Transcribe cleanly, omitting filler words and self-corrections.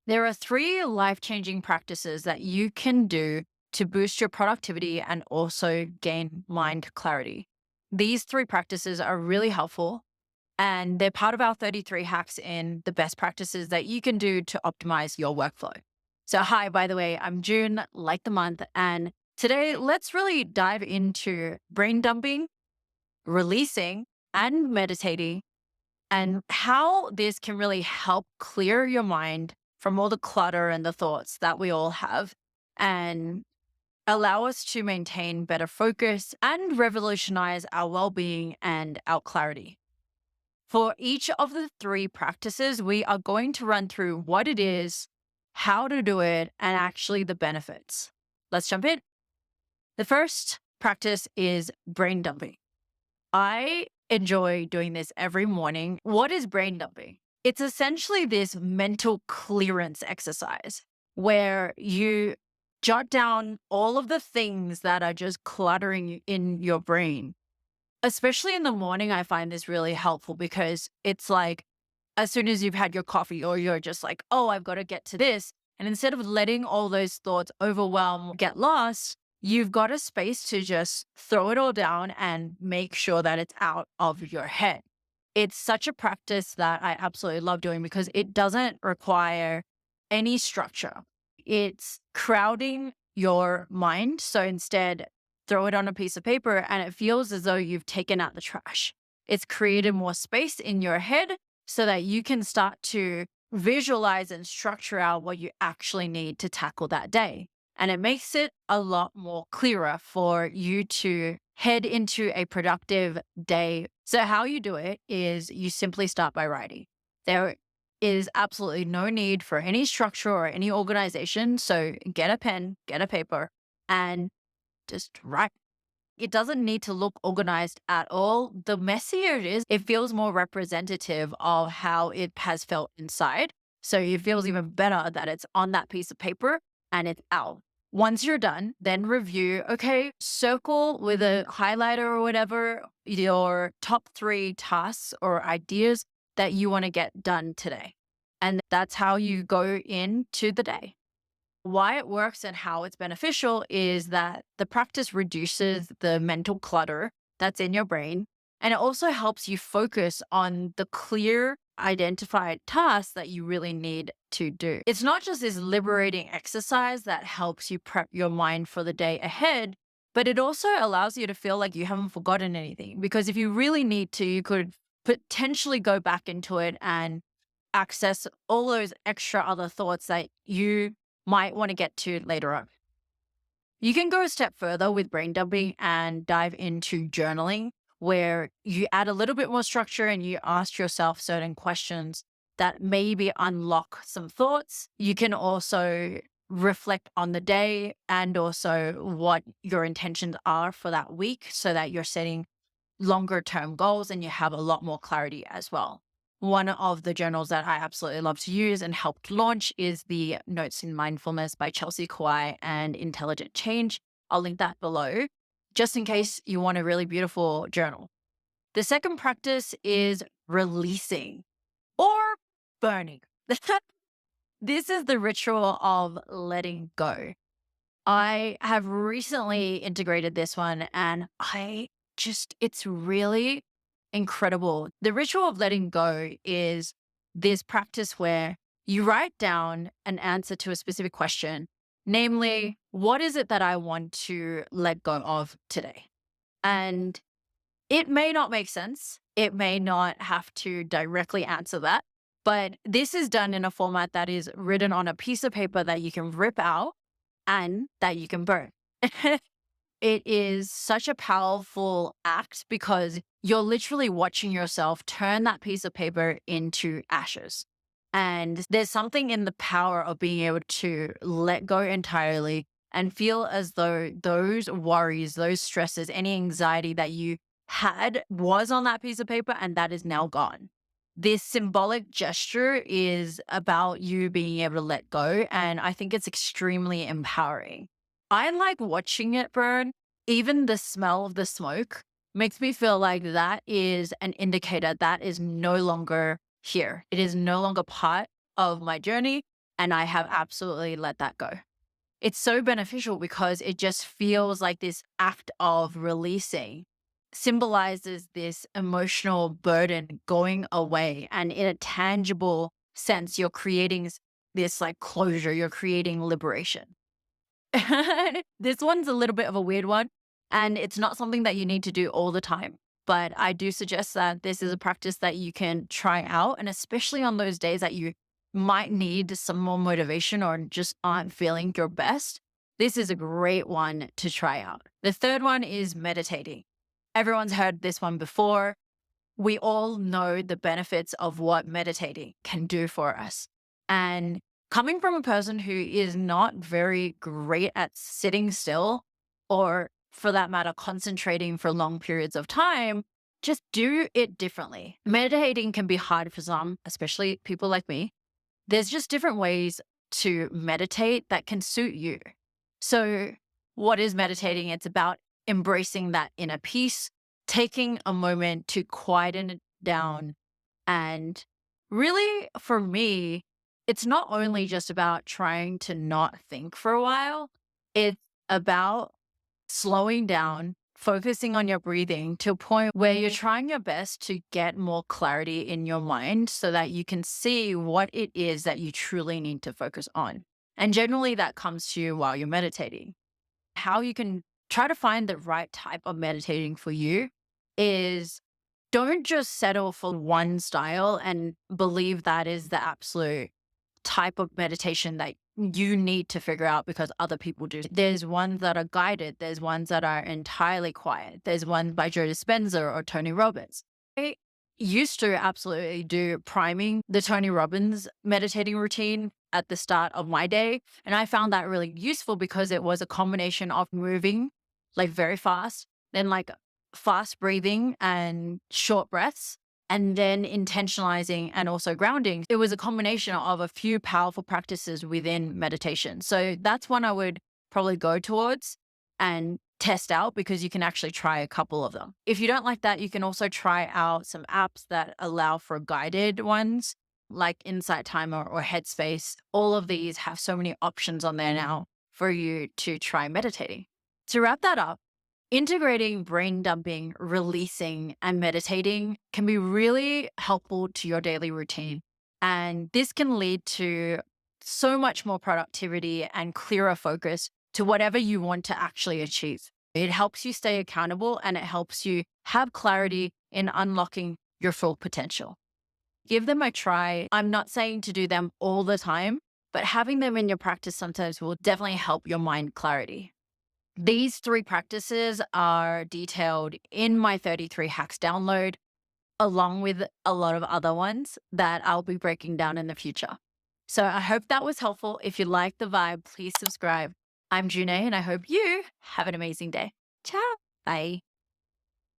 There are three life-changing practices that you can do to boost your productivity and also gain mind clarity. These three practices are really helpful and they're part of our 33 hacks in the best practices that you can do to optimize your workflow. So, hi, by the way, I'm June, like the month. And today, let's really dive into brain dumping, releasing, and meditating and how this can really help clear your mind from all the clutter and the thoughts that we all have and allow us to maintain better focus and revolutionize our well-being and our clarity. For each of the three practices, we are going to run through what it is, how to do it, and actually the benefits. Let's jump in. The first practice is brain dumping. I enjoy doing this every morning. What is brain dumping? It's essentially this mental clearance exercise where you jot down all of the things that are just cluttering in your brain. Especially in the morning, I find this really helpful because it's like as soon as you've had your coffee or you're just like, oh, I've got to get to this. And instead of letting all those thoughts overwhelm, get lost, you've got a space to just throw it all down and make sure that it's out of your head. It's such a practice that I absolutely love doing because it doesn't require any structure. It's crowding your mind. So instead, throw it on a piece of paper and it feels as though you've taken out the trash. It's created more space in your head so that you can start to visualize and structure out what you actually need to tackle that day. And it makes it a lot more clearer for you to head into a productive day. So, how you do it is you simply start by writing. There is absolutely no need for any structure or any organization. So, get a pen, get a paper, and just write. It doesn't need to look organized at all. The messier it is, it feels more representative of how it has felt inside. So it feels even better that it's on that piece of paper and it's out. Once you're done, then review. Okay, circle with a highlighter or whatever your top three tasks or ideas that you want to get done today. And that's how you go into the day. Why it works and how it's beneficial is that the practice reduces the mental clutter that's in your brain. And it also helps you focus on the clear, identified tasks that you really need to do. It's not just this liberating exercise that helps you prep your mind for the day ahead, but it also allows you to feel like you haven't forgotten anything. Because if you really need to, you could potentially go back into it and access all those extra other thoughts that you might want to get to later on. You can go a step further with brain dumping and dive into journaling, where you add a little bit more structure and you ask yourself certain questions that maybe unlock some thoughts. You can also reflect on the day and also what your intentions are for that week so that you're setting longer term goals and you have a lot more clarity as well. One of the journals that I absolutely love to use and helped launch is the Notes in Mindfulness by Chelsea Kawai and Intelligent Change. I'll link that below just in case you want a really beautiful journal. The second practice is releasing or burning. This is the ritual of letting go. I have recently integrated this one and it's really incredible. The ritual of letting go is this practice where you write down an answer to a specific question, namely, what is it that I want to let go of today? And it may not make sense. It may not have to directly answer that, but this is done in a format that is written on a piece of paper that you can rip out and that you can burn. It is such a powerful act because you're literally watching yourself turn that piece of paper into ashes. And there's something in the power of being able to let go entirely and feel as though those worries, those stresses, any anxiety that you had was on that piece of paper and that is now gone. This symbolic gesture is about you being able to let go. And I think it's extremely empowering. I like watching it burn. Even the smell of the smoke makes me feel like that is an indicator that is no longer here. It is no longer part of my journey. and I have absolutely let that go. It's so beneficial because it just feels like this act of releasing symbolizes this emotional burden going away. And in a tangible sense, you're creating this like closure, you're creating liberation. This one's a little bit of a weird one, and it's not something that you need to do all the time. But I do suggest that this is a practice that you can try out. And especially on those days that you might need some more motivation or just aren't feeling your best, this is a great one to try out. The third one is meditating. Everyone's heard this one before. We all know the benefits of what meditating can do for us. And coming from a person who is not very great at sitting still, or for that matter, concentrating for long periods of time, just do it differently. Meditating can be hard for some, especially people like me. There's just different ways to meditate that can suit you. So, what is meditating? It's about embracing that inner peace, taking a moment to quieten it down. And really, for me, it's not only just about trying to not think for a while, it's about slowing down, focusing on your breathing to a point where you're trying your best to get more clarity in your mind so that you can see what it is that you truly need to focus on. And generally, that comes to you while you're meditating. How you can try to find the right type of meditating for you is don't just settle for one style and believe that is the absolute type of meditation that you need to figure out because other people do. There's ones that are guided. There's ones that are entirely quiet. There's one by Joe Dispenza or Tony Robbins. I used to absolutely do priming, the Tony Robbins meditating routine at the start of my day. And I found that really useful because it was a combination of moving like very fast, then like fast breathing and short breaths, and then intentionalizing and also grounding. It was a combination of a few powerful practices within meditation. So that's one I would probably go towards and test out because you can actually try a couple of them. If you don't like that, you can also try out some apps that allow for guided ones like Insight Timer or Headspace. All of these have so many options on there now for you to try meditating. To wrap that up, integrating brain dumping, releasing, and meditating can be really helpful to your daily routine. And this can lead to so much more productivity and clearer focus to whatever you want to actually achieve. It helps you stay accountable and it helps you have clarity in unlocking your full potential. Give them a try. I'm not saying to do them all the time, but having them in your practice sometimes will definitely help your mind clarity. These 3 practices are detailed in my 33 hacks download, along with a lot of other ones that I'll be breaking down in the future. So I hope that was helpful. If you like the vibe, please subscribe. I'm JuneAye, and I hope you have an amazing day. Ciao. Bye.